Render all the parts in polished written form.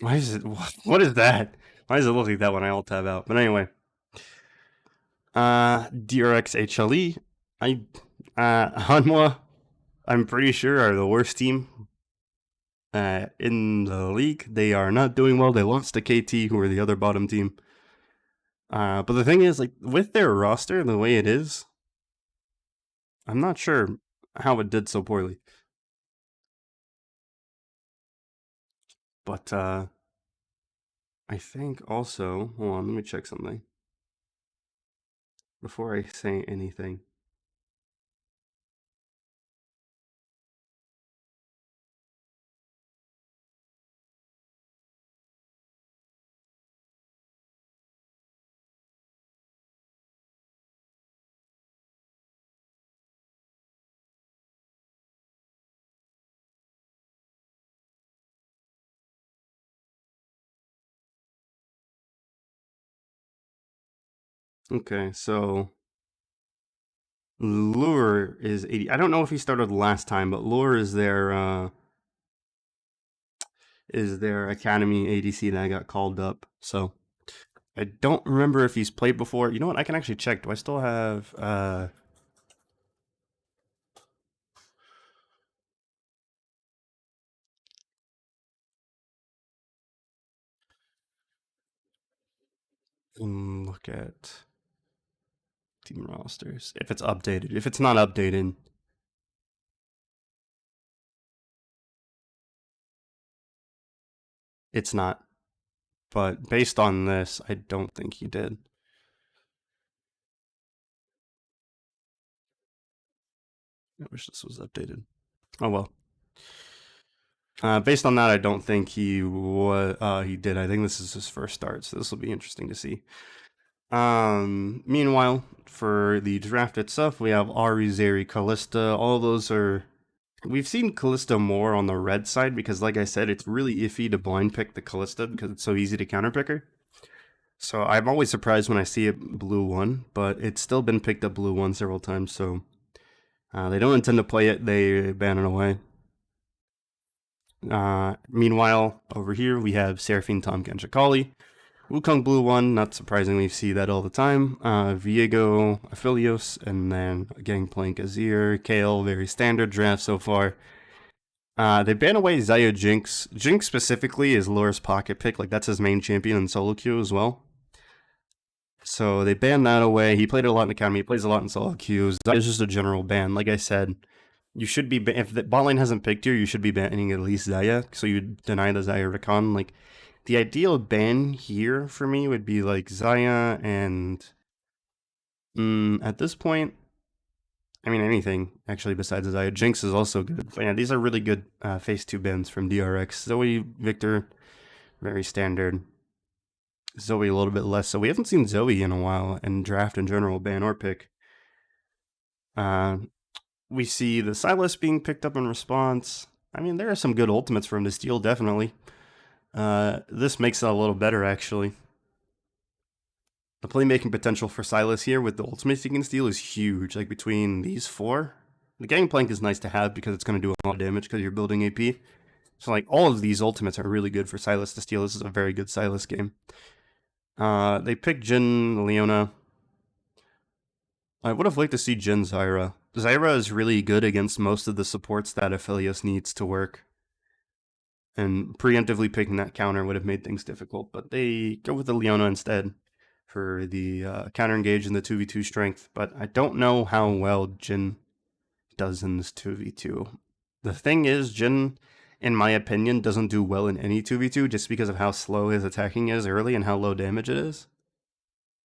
Why is it? What is that? Why does it look like that when I alt tab out? But anyway, DRX HLE. Hanwha, I'm pretty sure, are the worst team in the league. They are not doing well. They lost to KT, who are the other bottom team. But the thing is, like, with their roster the way it is, I'm not sure how it did so poorly. But I think also, hold on, let me check something before I say anything. Okay, so Lure is 80. I don't know if he started last time, but Lure is their academy ADC that got called up. So I don't remember if he's played before. You know what? I can actually check. Do I still have look at team rosters if it's updated. If it's not updated, it's not. But based on this, I don't think he did. I wish this was updated. Oh well. Based on that, I don't think he did. I think this is his first start, so this will be interesting to see. Meanwhile, for the draft itself, we have Ari, Zeri, Callista. All those are. We've seen Callista more on the red side because, like I said, it's really iffy to blind pick the Callista because it's so easy to counterpick her. So I'm always surprised when I see it blue 1, but it's still been picked up blue 1 several times, so they don't intend to play it, they ban it away. Meanwhile, over here we have Seraphine, Tom, Kenshikali. Wukong blue 1, not surprisingly, we see that all the time. Viego, Aphelios, and then Gangplank, Azir, Kale, very standard draft so far. They ban away Xayah Jinx. Jinx specifically is Lure's pocket pick, like that's his main champion in solo queue as well. So they banned that away. He played a lot in Academy. He plays a lot in solo queues. That is just a general ban. Like I said, you should be if the bot lane hasn't picked you, you should be banning at least Xayah. So you deny the Xayah Rakan. Like the ideal ban here for me would be like Xayah and at this point, I mean anything actually besides Xayah. Jinx is also good. But yeah, these are really good phase 2 bans from DRX. Zoe, Victor, very standard. Zoe a little bit less. So we haven't seen Zoe in a while in draft in general, ban or pick. We see the Sylas being picked up in response. I mean, there are some good ultimates for him to steal, definitely. This makes it a little better, actually. The playmaking potential for Sylas here with the ultimates he can steal is huge. Like, between these 4, the Gangplank is nice to have because it's going to do a lot of damage because you're building AP. So, like, all of these ultimates are really good for Sylas to steal. This is a very good Sylas game. They picked Jhin, Leona. I would have liked to see Jhin Zyra. Zyra is really good against most of the supports that Aphelios needs to work. And preemptively picking that counter would have made things difficult, but they go with the Leona instead for the counter engage and the 2v2 strength. But I don't know how well Jhin does in this 2v2. The thing is, Jhin, in my opinion, doesn't do well in any 2v2 just because of how slow his attacking is early and how low damage it is.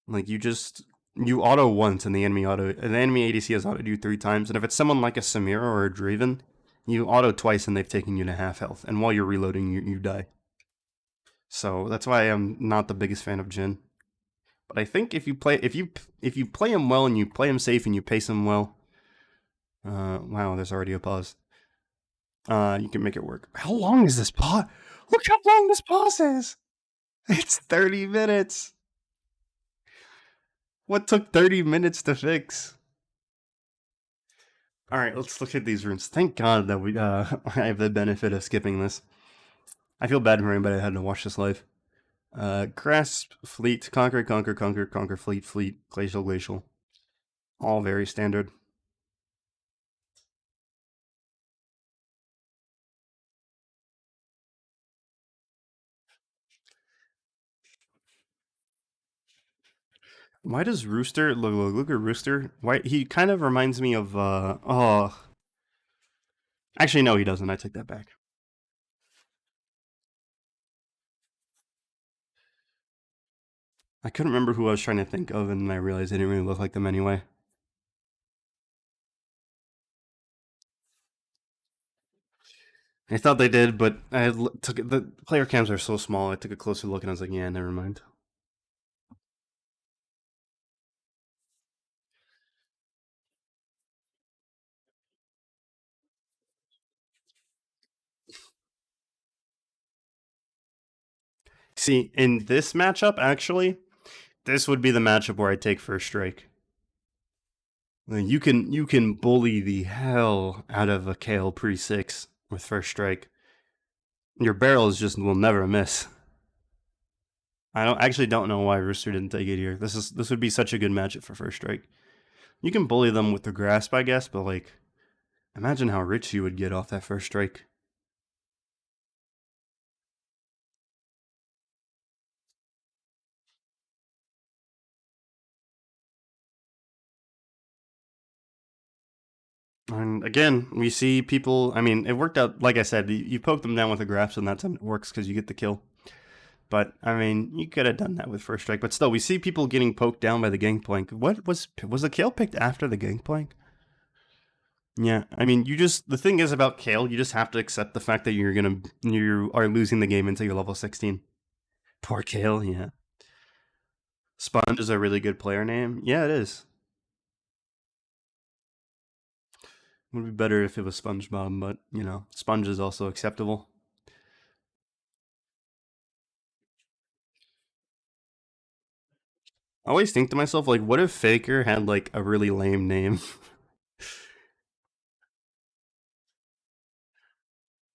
Like, you auto once and the enemy ADC has autoed you 3 times, and if it's someone like a Samira or a Draven, you auto twice and they've taken you to half health, and while you're reloading, you die. So that's why I'm not the biggest fan of Jhin. But I think if you play him well and you play him safe and you pace him well, wow, there's already a pause. You can make it work. How long is this pause? Look how long this pause is. It's 30 minutes. What took 30 minutes to fix? All right, let's look at these runes. Thank God that I have the benefit of skipping this. I feel bad for anybody that had to watch this live. Grasp, fleet, conquer, conquer, conquer, conquer, fleet, fleet, glacial, glacial. All very standard. Why does Rooster look at Rooster? Why he kind of reminds me of oh, actually no, he doesn't. I take that back. I couldn't remember who I was trying to think of, and I realized they didn't really look like them anyway. I thought they did, but I took it, the player cams are so small. I took a closer look and I was like, yeah, never mind. See, in this matchup, actually, this would be the matchup where I take first strike. You can bully the hell out of a Kale pre-6 with first strike. Your barrels just will never miss. I don't know why Rooster didn't take it here. This would be such a good matchup for first strike. You can bully them with the grasp, I guess, but like, imagine how rich you would get off that first strike. And again, we see people. I mean, it worked out. Like I said, you poke them down with a grasp, and that's how it works because you get the kill. But I mean, you could have done that with first strike. But still, we see people getting poked down by the gangplank. What was the kill picked after the gangplank? Yeah, I mean, the thing is about Kale, you just have to accept the fact that you are losing the game until you're level 16. Poor Kale, yeah. Sponge is a really good player name. Yeah, it is. It would be better if it was SpongeBob, but Sponge is also acceptable. I always think to myself, like, what if Faker had like a really lame name?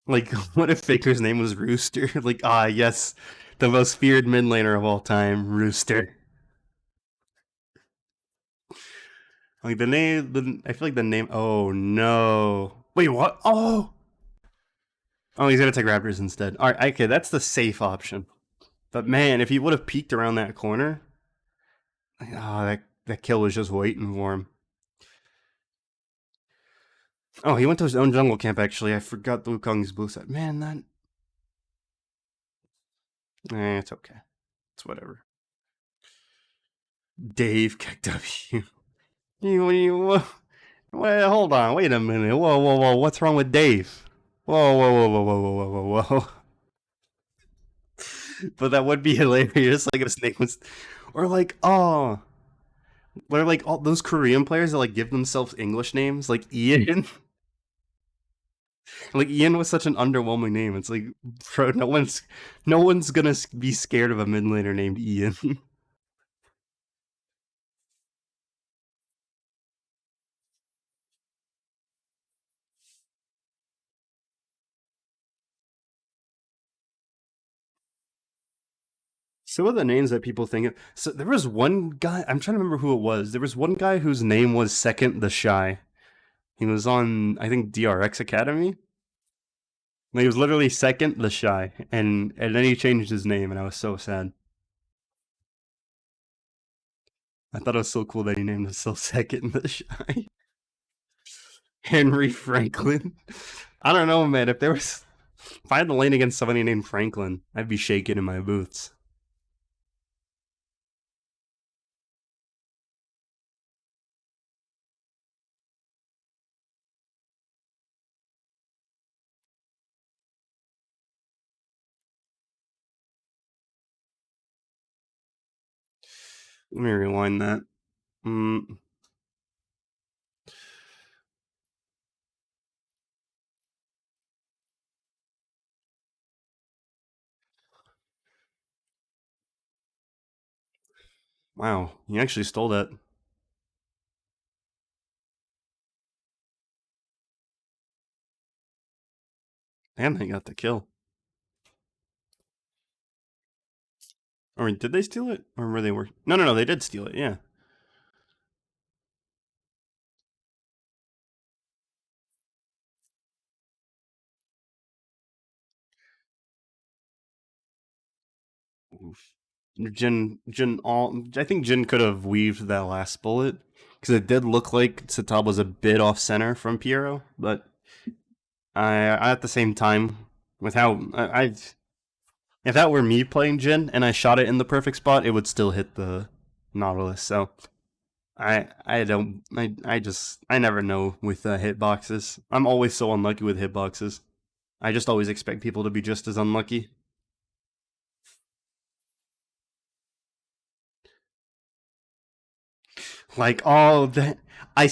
Like, what if Faker's name was Rooster? Like, yes, the most feared mid laner of all time, Rooster. Like I feel like the name. Oh no! Wait, what? Oh, he's gonna take Raptors instead. All right, okay, that's the safe option. But man, if he would have peeked around that corner, that kill was just waiting for him. Oh, he went to his own jungle camp. Actually, I forgot the Wukong's blue set. Man, it's okay. It's whatever. Dave KW. Wait, hold on. Wait a minute. Whoa, whoa, whoa. What's wrong with Dave? Whoa, whoa, whoa, whoa, whoa, whoa, whoa, whoa, whoa. But that would be hilarious. Like if his name was, or like, what are like all those Korean players that like give themselves English names, like Ian. Like Ian was such an underwhelming name. It's like, bro, no one's gonna be scared of a mid laner named Ian. Some of the names that people think of. So there was one guy. I'm trying to remember who it was. There was one guy whose name was Second the Shy. He was on, I think, DRX Academy. He was literally Second the Shy, and then he changed his name, and I was so sad. I thought it was so cool that he named himself Second the Shy. Henry Franklin. I don't know, man. If I had to lane against somebody named Franklin, I'd be shaking in my boots. Let me rewind that. Mm, wow, he actually stole that. Damn, they got the kill. Or did they steal it? Or were they working? No, they did steal it, yeah. Oof. I think Jin could have weaved that last bullet because it did look like Sitab was a bit off center from Piero, but I at the same time, with how if that were me playing Jin and I shot it in the perfect spot, it would still hit the Nautilus. So I don't I never know with hitboxes. I'm always so unlucky with hitboxes. I just always expect people to be just as unlucky. Like all that, I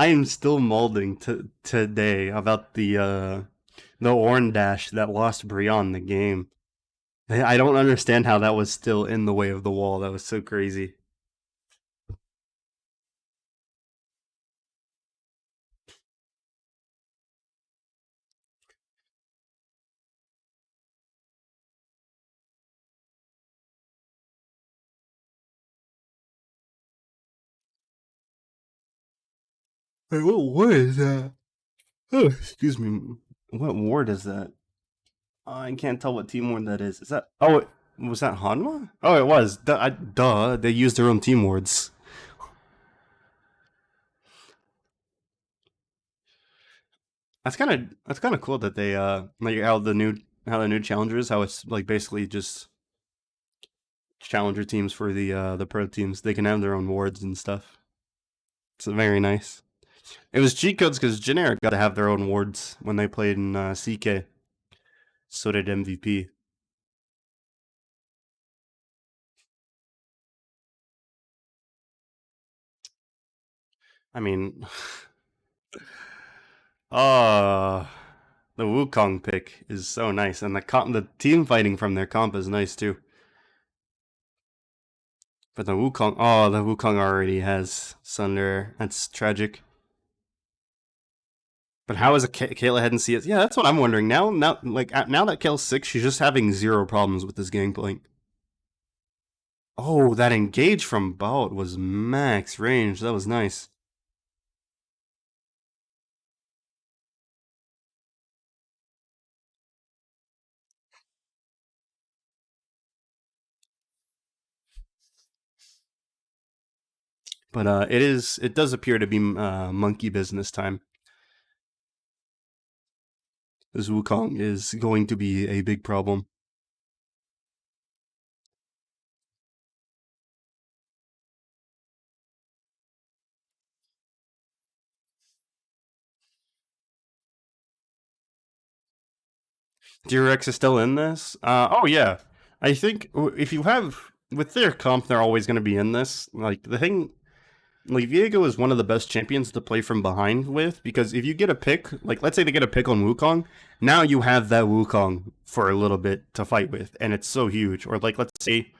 am still molding to today about the Orn dash that lost Brion the game. I don't understand how that was still in the way of the wall. That was so crazy. Wait, what is that? Oh, excuse me. What ward is that? I can't tell what team ward that is. Is that? Oh, was that Hanwha? Oh, it was. Duh. They used their own team wards. That's kind of cool that they like how the new challengers, how it's like basically just challenger teams for the pro teams. They can have their own wards and stuff. It's very nice. It was cheat codes because generic got to have their own wards when they played in CK. So did MVP. I mean, uh the Wukong pick is so nice, and the team fighting from their comp is nice too. But the Wukong already has Sunder. That's tragic. But how is Kayla head and see it? Yeah, that's what I'm wondering. Now that Kayla's 6, she's just having zero problems with this gangplank. Oh, that engage from Bout was max range. That was nice. But it does appear to be monkey business time. This Wukong is going to be a big problem. DRX is still in this. Oh yeah, I think if you have with their comp, they're always going to be in this. Like the thing, like Viego is one of the best champions to play from behind with because if you get a pick, like let's say they get a pick on Wukong, now you have that Wukong for a little bit to fight with, and it's so huge. Or like let's say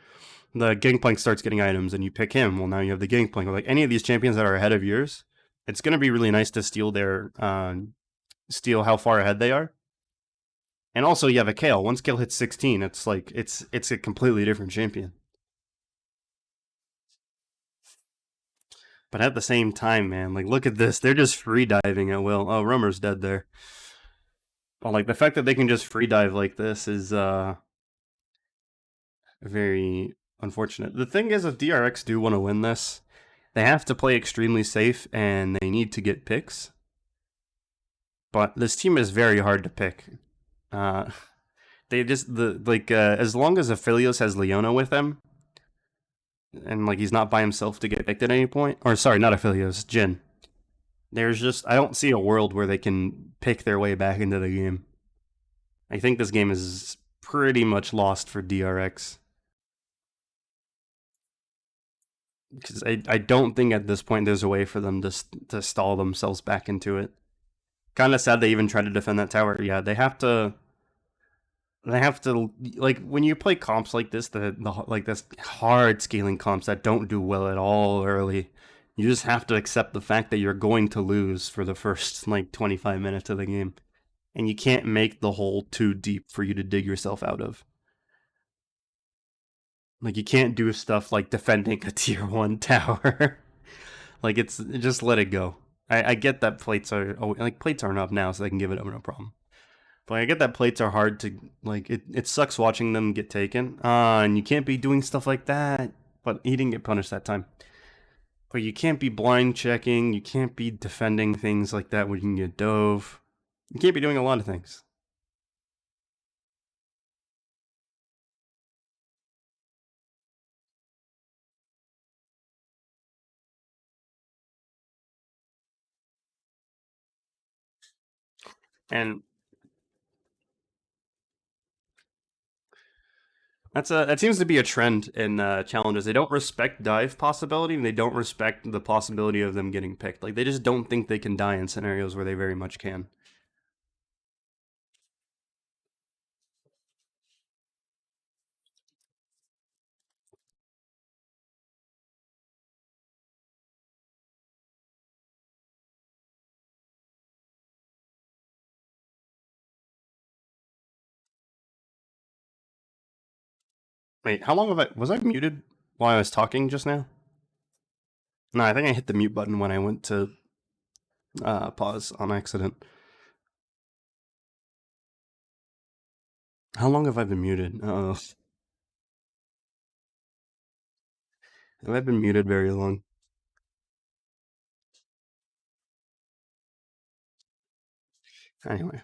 the Gangplank starts getting items and you pick him, well now you have the Gangplank. Or like any of these champions that are ahead of yours, it's going to be really nice to steal how far ahead they are. And also you have a Kale. Once Kale hits 16, it's like it's a completely different champion. But at the same time, man, like look at this. They're just free diving at will. Oh, Romer's dead there. But like the fact that they can just free dive like this is very unfortunate. The thing is, if DRX do want to win this, they have to play extremely safe and they need to get picks. But this team is very hard to pick. Uh, they just as long as Aphelios has Leona with them, and like he's not by himself to get picked at any point. Or sorry, not Aphelios, Jin. There's just I don't see a world where they can pick their way back into the game. I think this game is pretty much lost for DRX. Because I don't think at this point there's a way for them to stall themselves back into it. Kind of sad they even tried to defend that tower. Yeah, they have to like when you play comps like this, the like this hard scaling comps that don't do well at all early. You just have to accept the fact that you're going to lose for the first like 25 minutes of the game, and you can't make the hole too deep for you to dig yourself out of. Like you can't do stuff like defending a tier 1 tower. Like it's just let it go. I get that plates are like plates aren't up now, so they can give it up no problem. But I get that plates are hard to like. It sucks watching them get taken. And you can't be doing stuff like that. But he didn't get punished that time. But you can't be blind checking. You can't be defending things like that when you can get dove. You can't be doing a lot of things. And that seems to be a trend in challenges. They don't respect dive possibility, and they don't respect the possibility of them getting picked. Like they just don't think they can die in scenarios where they very much can. Wait, how long have I was I muted while I was talking just now? No, I think I hit the mute button when I went to pause on accident. How long have I been muted? Oh, have I been muted very long? Anyway,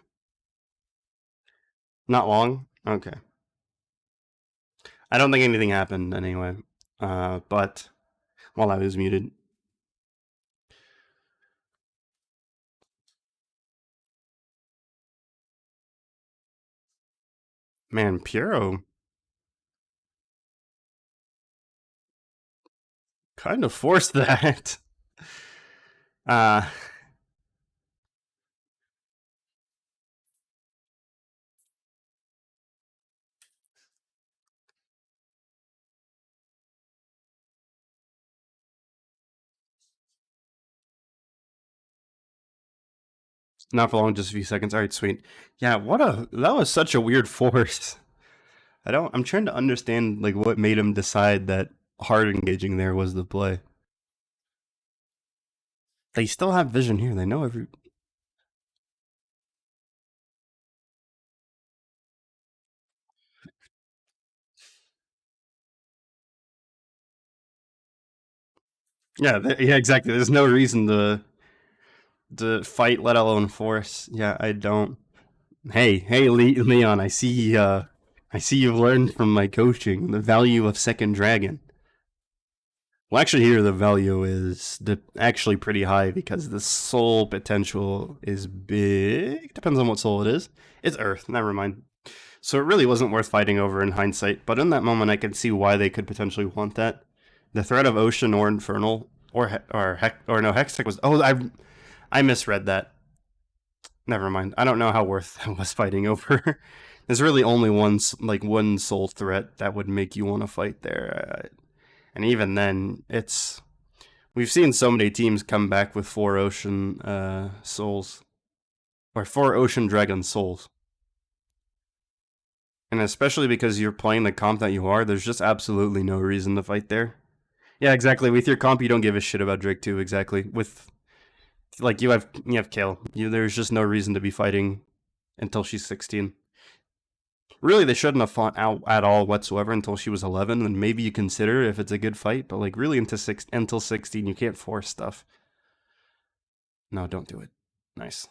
not long. Okay, I don't think anything happened anyway. But while I was muted, man, Piero kind of forced that. uh, not for long, just a few seconds. All right, sweet. Yeah, that was such a weird force. I'm trying to understand like what made him decide that hard engaging there was the play. They still have vision here. They know every. Yeah, yeah, exactly. There's no reason to fight, let alone force. Yeah, I don't. Hey, Leon. I see you've learned from my coaching the value of second dragon. Well, actually, here the value is actually pretty high because the soul potential is big. Depends on what soul it is. It's Earth. Never mind. So it really wasn't worth fighting over in hindsight. But in that moment, I could see why they could potentially want that. The threat of Ocean or Infernal or no Hextech was. Oh, I misread that. Never mind. I don't know how worth that was fighting over. There's really only one soul threat that would make you want to fight there, and even then, it's we've seen so many teams come back with 4 ocean souls or 4 ocean dragon souls, and especially because you're playing the comp that you are, there's just absolutely no reason to fight there. Yeah, exactly. With your comp, you don't give a shit about Drake 2. Exactly. With like you have kill. There's just no reason to be fighting until she's 16. Really, they shouldn't have fought out at all whatsoever until she was 11, and maybe you consider if it's a good fight. But like, really, until 16, you can't force stuff. No, don't do it. Nice.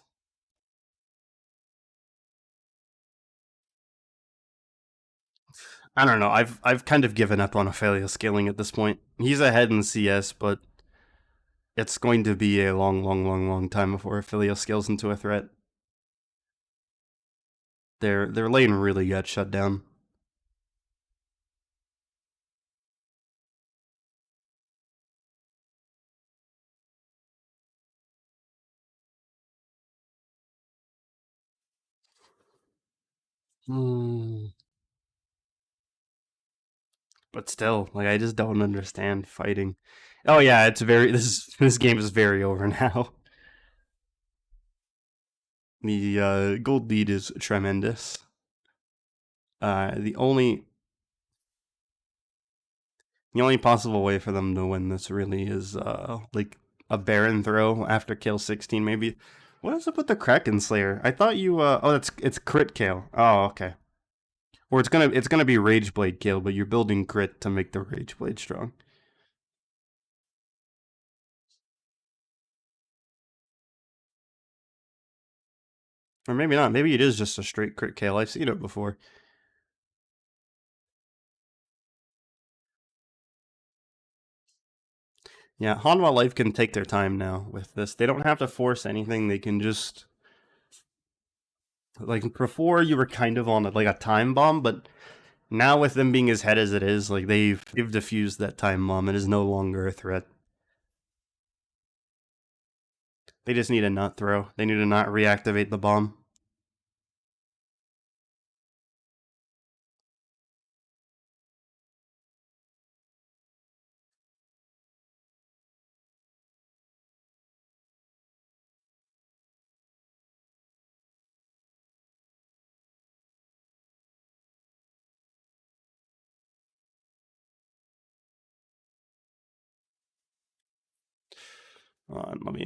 I don't know. I've kind of given up on Ophelia scaling at this point. He's ahead in CS, but it's going to be a long time before Ophelia scales into a threat. Their lane really got shut down. Hmm. But still, like I just don't understand fighting. Oh yeah, it's very this game is very over now. The gold lead is tremendous. The only The only possible way for them to win this really is like a Baron throw after kill 16 maybe. What is up with the Kraken Slayer? I thought you oh it's crit kill. Oh, okay. Or it's gonna be Rage Blade kill, but you're building crit to make the Rage Blade strong. Or maybe not. Maybe it is just a straight crit kill. I've seen it before. Yeah, Hanwha Life can take their time now with this. They don't have to force anything. They can just like before you were kind of on like a time bomb, but now with them being as head as it is, like they've diffused that time bomb. It is no longer a threat. They just need a nut throw. They need to not reactivate the bomb. Let me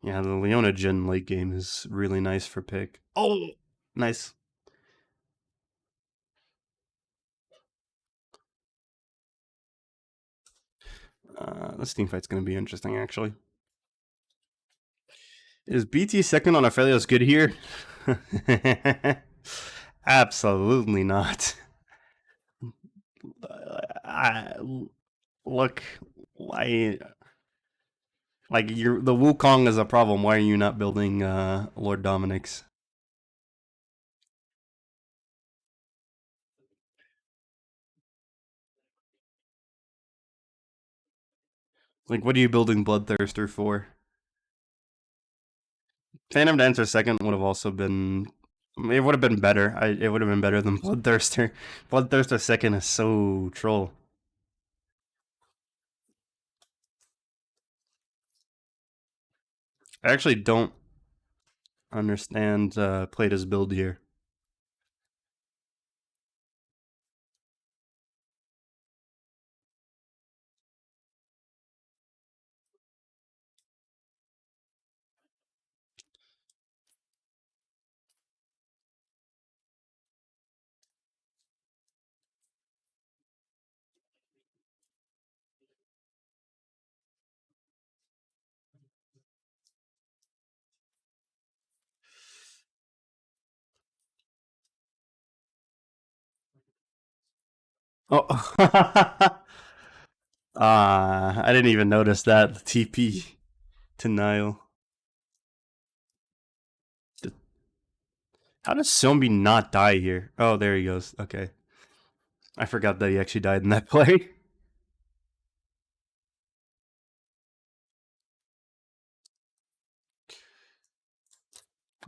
yeah, the Leona Jin late game is really nice for pick. Oh, nice. This team fight's gonna be interesting actually. Is BT second on Aphelios good here? Absolutely not. I, look, why? Like the Wukong is a problem. Why are you not building Lord Dominic's? Like, what are you building Bloodthirster for? Phantom Dancer second would have also been. It would have been better. It would have been better than Bloodthirster. Bloodthirster second is so troll. I actually don't understand Plata's build here. Oh, I didn't even notice that. The TP to Nile. How does Sombi not die here? Oh, there he goes. Okay. I forgot that he actually died in that play.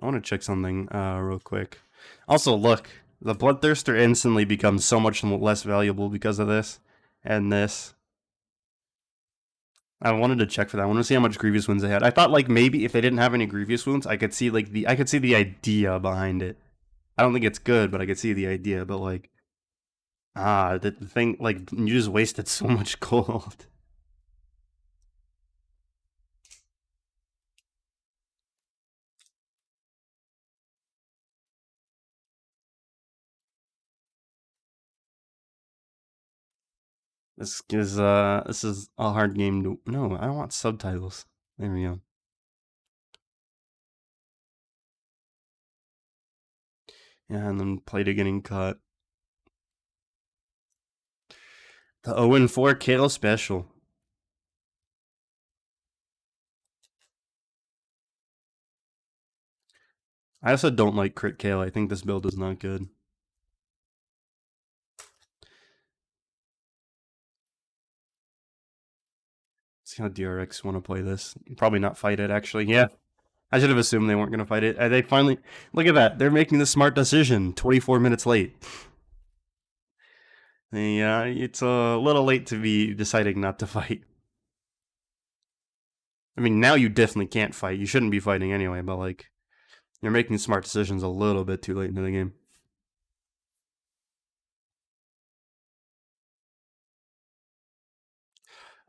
I want to check something real quick. Also, look, the Bloodthirster instantly becomes so much less valuable because of this and this. I wanted to check for that. I want to see how much Grievous wounds they had. I thought like maybe if they didn't have any Grievous wounds, I could see like the idea behind it. I don't think it's good, but I could see the idea. But like, the thing like you just wasted so much gold. This is a hard game to. No, I don't want subtitles. There we go. Yeah, and then Plata getting cut. The 0-4 KO special. I also don't like crit KO. I think this build is not good. See how DRX want to play this. Probably not fight it, actually. Yeah. I should have assumed they weren't going to fight it. They finally. Look at that. They're making the smart decision 24 minutes late. It's a little late to be deciding not to fight. I mean, now you definitely can't fight. You shouldn't be fighting anyway, but like, you're making smart decisions a little bit too late into the game.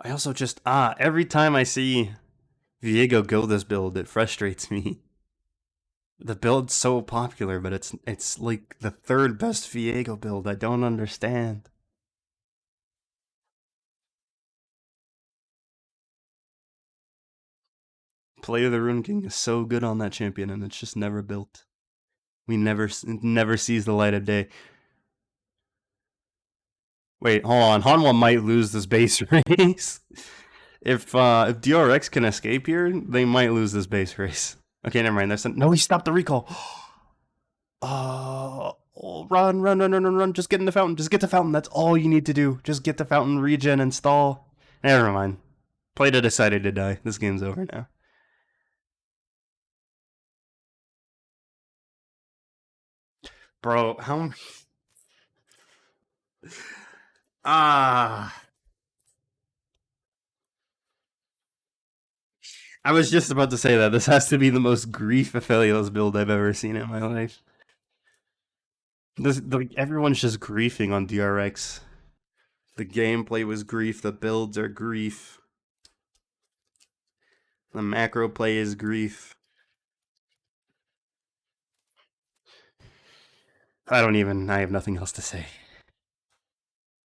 I also just, every time I see Viego go this build, it frustrates me. The build's so popular, but it's like the third best Viego build. I don't understand. Play of the Rune King is so good on that champion, and it's just never built. It never sees the light of day. Wait, hold on. Hanwha might lose this base race. If DRX can escape here, they might lose this base race. Okay, never mind. No, he stopped the recall. Run, run, run, run, run, run. Just get in the fountain. Just get the fountain. That's all you need to do. Just get the fountain, regen, and stall. Never mind. Played decided to die. This game's over now. Bro, how... Ah... I was just about to say that. This has to be the most grief Aphelios build I've ever seen in my life. Everyone's just griefing on DRX. The gameplay was grief. The builds are grief. The macro play is grief. I have nothing else to say.